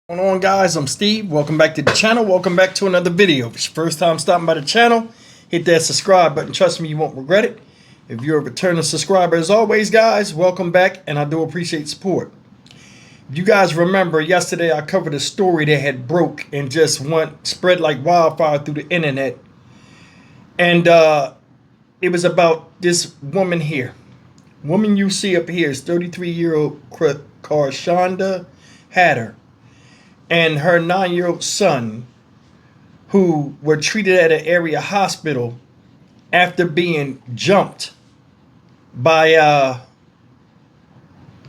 What's going on, guys? I'm Steve. Welcome back to the channel. Welcome back to another video. If it's your first time stopping by the channel, hit that subscribe button. Trust me, you won't regret it. If you're a returning subscriber, as always, guys, welcome back, and I do appreciate support. If you guys remember, yesterday I covered a story that had broke and just spread like wildfire through the internet, and it was about this woman here. Woman you see up here is 33-year-old Carshonda Hatter and her 9-year-old son, who were treated at an area hospital after being jumped by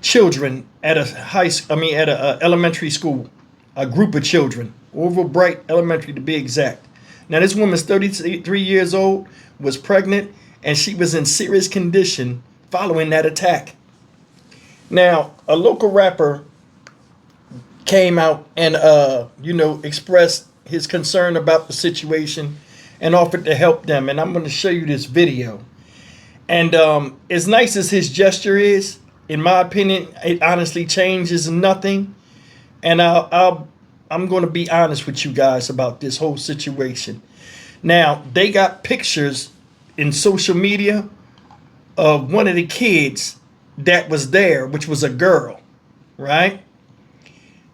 children at a elementary school, a group of children, Orville Bright Elementary to be exact. Now this woman's 33 years old, was pregnant, and she was in serious condition following that attack. Now a local rapper came out and expressed his concern about the situation and offered to help them, and I'm going to show you this video. And as nice as his gesture is, in my opinion, it honestly changes nothing. And I'm going to be honest with you guys about this whole situation. Now they got pictures in social media of one of the kids that was there, which was a girl, right?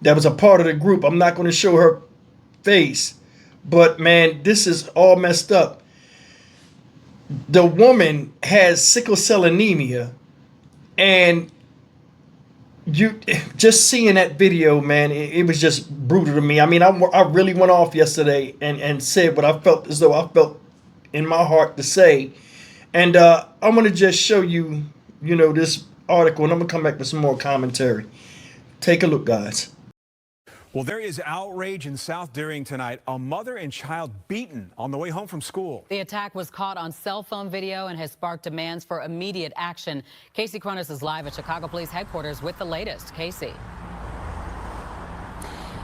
That was a part of the group. I'm not going to show her face, but man, this is all messed up. The woman has sickle cell anemia, and you just seeing that video, man, it was just brutal to me. I mean, I really went off yesterday and said what I felt as though I felt in my heart to say. And I'm going to just show you, this article, and I'm going to come back with some more commentary. Take a look, guys. Well, there is outrage in South Deering tonight. A mother and child beaten on the way home from school. The attack was caught on cell phone video and has sparked demands for immediate action. Casey Cronus is live at Chicago Police Headquarters with the latest. Casey.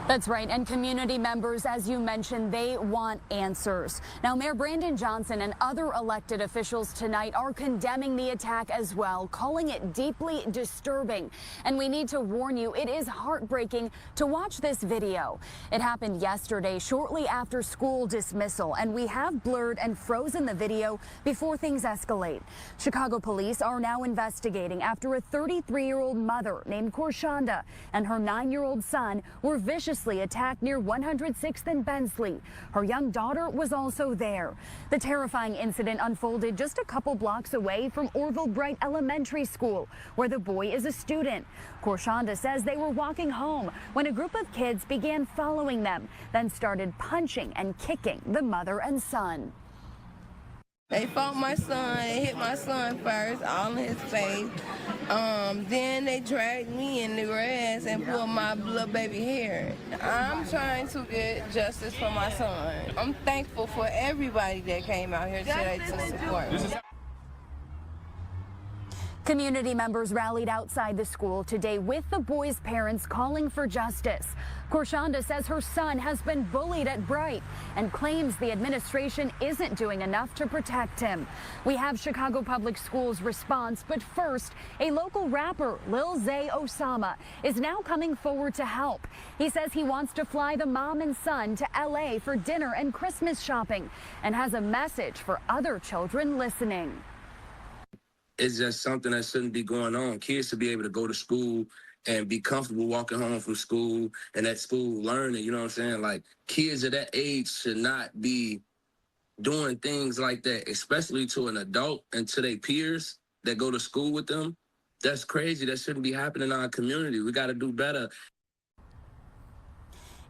That's right. And community members, as you mentioned, they want answers. Now, Mayor Brandon Johnson and other elected officials tonight are condemning the attack as well, calling it deeply disturbing. And we need to warn you, it is heartbreaking to watch this video. It happened yesterday, shortly after school dismissal, and we have blurred and frozen the video before things escalate. Chicago police are now investigating after a 33-year-old mother named Carshonda and her 9-year-old son were viciously attacked near 106th and Bensley. Her young daughter was also there. The terrifying incident unfolded just a couple blocks away from Orville Bright Elementary School, where the boy is a student. Carshonda says they were walking home when a group of kids began following them, then started punching and kicking the mother and son. They fought my son, they hit my son first, all in his face. Then they dragged me in the grass and pulled my little baby hair. I'm trying to get justice for my son. I'm thankful for everybody that came out here today to support me. Community members rallied outside the school today with the boys' parents calling for justice. Carshonda says her son has been bullied at Bright and claims the administration isn't doing enough to protect him. We have Chicago Public Schools' response, but first, a local rapper, Lil Zay Osama, is now coming forward to help. He says he wants to fly the mom and son to LA for dinner and Christmas shopping and has a message for other children listening. It's just something that shouldn't be going on. Kids should be able to go to school and be comfortable walking home from school and at school learning, you know what I'm saying? Like, kids at that age should not be doing things like that, especially to an adult and to their peers that go to school with them. That's crazy. That shouldn't be happening in our community. We got to do better.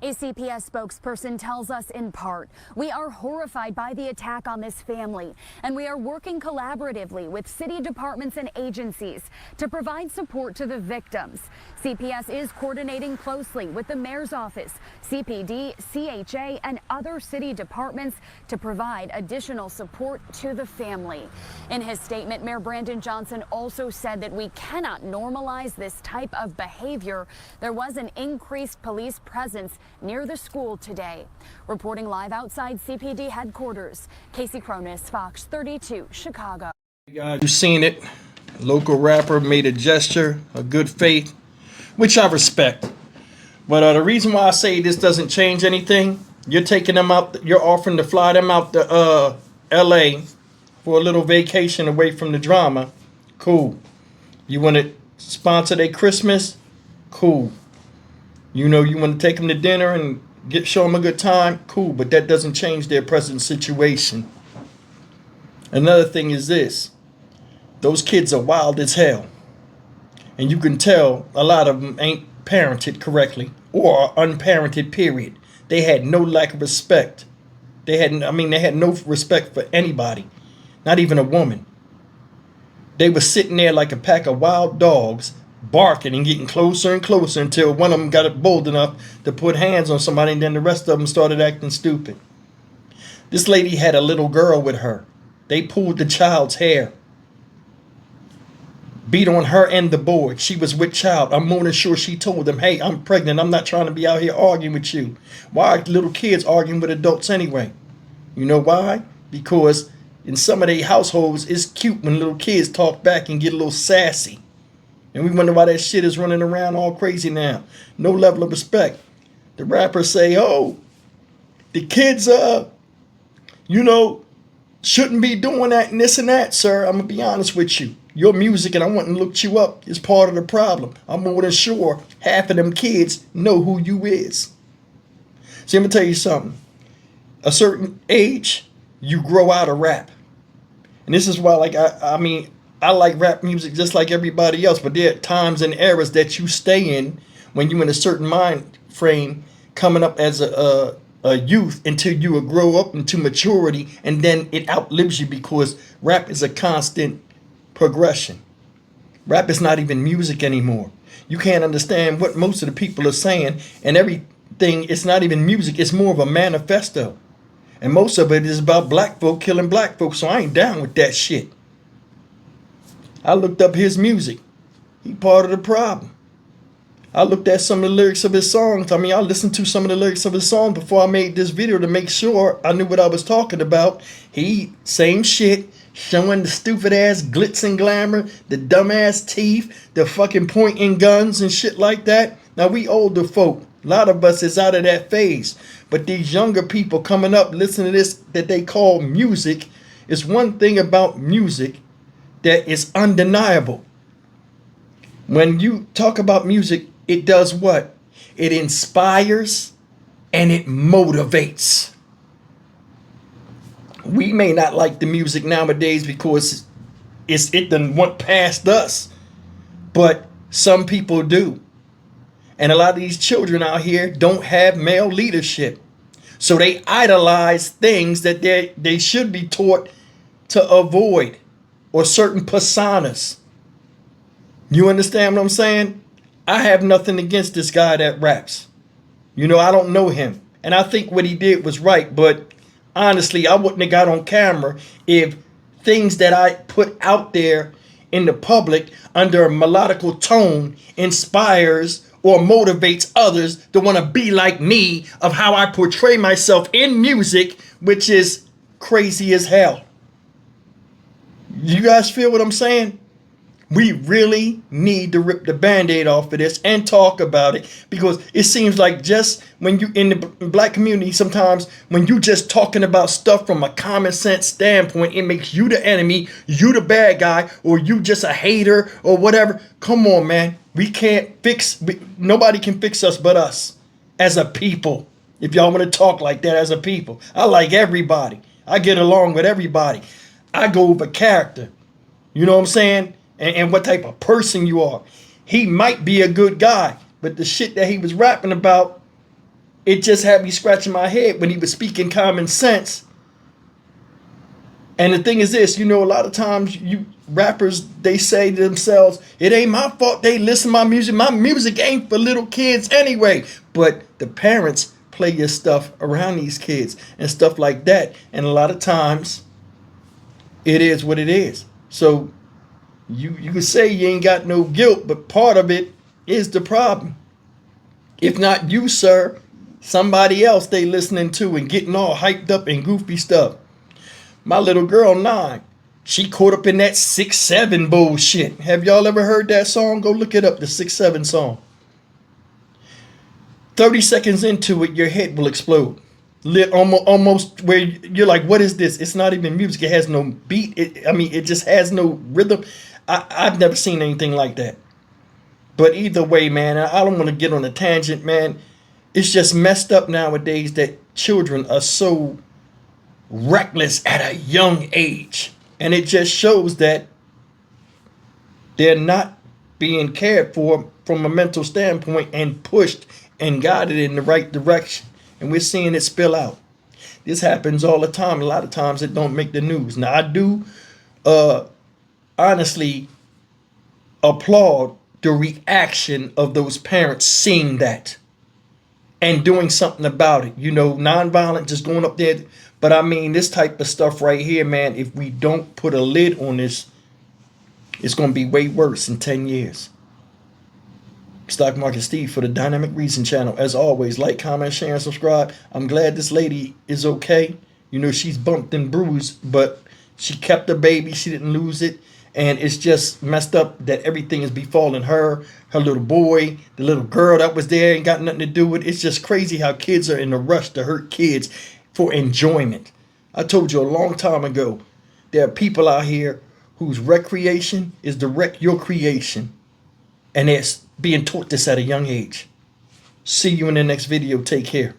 A CPS spokesperson tells us in part, we are horrified by the attack on this family, and we are working collaboratively with city departments and agencies to provide support to the victims. CPS is coordinating closely with the mayor's office, CPD, CHA, and other city departments to provide additional support to the family. In his statement, Mayor Brandon Johnson also said that we cannot normalize this type of behavior. There was an increased police presence near the school today. Reporting live outside CPD headquarters, Casey Cronus, Fox 32, Chicago. You've seen it. Local rapper made a gesture of good faith, which I respect. But the reason why I say this doesn't change anything, you're taking them out, you're offering to fly them out to LA for a little vacation away from the drama. Cool. You want to sponsor their Christmas? Cool. You know, you want to take them to dinner and show them a good time? Cool. But that doesn't change their present situation. Another thing is this. Those kids are wild as hell. And you can tell a lot of them ain't parented correctly or are unparented, period. They had no lack of respect. They had no respect for anybody, not even a woman. They were sitting there like a pack of wild dogs, barking and getting closer and closer until one of them got bold enough to put hands on somebody, and then the rest of them started acting stupid. This lady had a little girl with her. They pulled the child's hair, beat on her and the boy. She was with child. I'm more than sure she told them, hey, I'm pregnant. I'm not trying to be out here arguing with you. Why are little kids arguing with adults anyway? You know why? Because in some of their households, it's cute when little kids talk back and get a little sassy. And we wonder why that shit is running around all crazy now. No level of respect. The rappers say, oh, the kids, shouldn't be doing that and this and that, sir. I'm going to be honest with you. Your music, and I want to look you up, is part of the problem. I'm more than sure half of them kids know who you is. See, I'm going to tell you something. A certain age, you grow out of rap. And this is why, I like rap music just like everybody else, but there are times and eras that you stay in when you're in a certain mind frame coming up as a youth until you grow up into maturity, and then it outlives you because rap is a constant progression. Rap is not even music anymore. You can't understand what most of the people are saying, and everything, it's not even music, it's more of a manifesto. And most of it is about black folk killing black folks, so I ain't down with that shit. I looked up his music. He part of the problem. I looked at some of the lyrics of his songs. I listened to some of the lyrics of his song before I made this video to make sure I knew what I was talking about. Same shit, showing the stupid ass glitz and glamour, the dumb ass teeth, the fucking pointing guns and shit like that. Now we older folk, a lot of us is out of that phase. But these younger people coming up, listening to this that they call music, is one thing about music that is undeniable. When you talk about music, it does what? It inspires and it motivates. We may not like the music nowadays because it done went past us, but some people do. And a lot of these children out here don't have male leadership. So they idolize things that they should be taught to avoid, or certain personas. You understand what I'm saying? I have nothing against this guy that raps. I don't know him. And I think what he did was right. But honestly, I wouldn't have got on camera if things that I put out there in the public under a melodical tone inspires or motivates others to want to be like me of how I portray myself in music, which is crazy as hell. You guys feel what I'm saying? We really need to rip the Band-Aid off of this and talk about it, because it seems like just when you in the black community, sometimes when you just talking about stuff from a common sense standpoint, it makes you the enemy, you the bad guy, or you just a hater or whatever. Come on, man. Nobody can fix us but us as a people. If y'all want to talk like that as a people, I like everybody. I get along with everybody. I go over character. You know what I'm saying? And what type of person you are. He might be a good guy, but the shit that he was rapping about, it just had me scratching my head when he was speaking common sense. And the thing is this, a lot of times you rappers, they say to themselves, it ain't my fault they listen to my music. My music ain't for little kids anyway. But the parents play your stuff around these kids and stuff like that. And a lot of times, it is what it is. So you can say you ain't got no guilt, but part of it is the problem. If not you, sir, somebody else they listening to and getting all hyped up and goofy stuff. My little girl, 9, she caught up in that 6'7" bullshit. Have y'all ever heard that song? Go look it up, the 6'7" song. 30 seconds into it, your head will explode. Almost where you're like, what is this? It's not even music. It has no beat. It just has no rhythm. I've never seen anything like that. But either way, man, I don't want to get on a tangent, man. It's just messed up nowadays that children are so reckless at a young age. And it just shows that they're not being cared for from a mental standpoint and pushed and guided in the right direction. And we're seeing it spill out. This happens all the time. A lot of times it don't make the news. Now, I do honestly applaud the reaction of those parents seeing that and doing something about it. You know, nonviolent, just going up there. But I mean, this type of stuff right here, man, if we don't put a lid on this, it's going to be way worse in 10 years. Stock Market Steve for the Dynamic Reason channel. As always, like, comment, share, and subscribe. I'm glad this lady is okay. You know, she's bumped and bruised, but she kept her baby. She didn't lose it. And it's just messed up that everything is befalling her, her little boy, the little girl that was there ain't got nothing to do with it. It's just crazy how kids are in a rush to hurt kids for enjoyment. I told you a long time ago, there are people out here whose recreation is to wreck your creation. And it's being taught this at a young age. See you in the next video. Take care.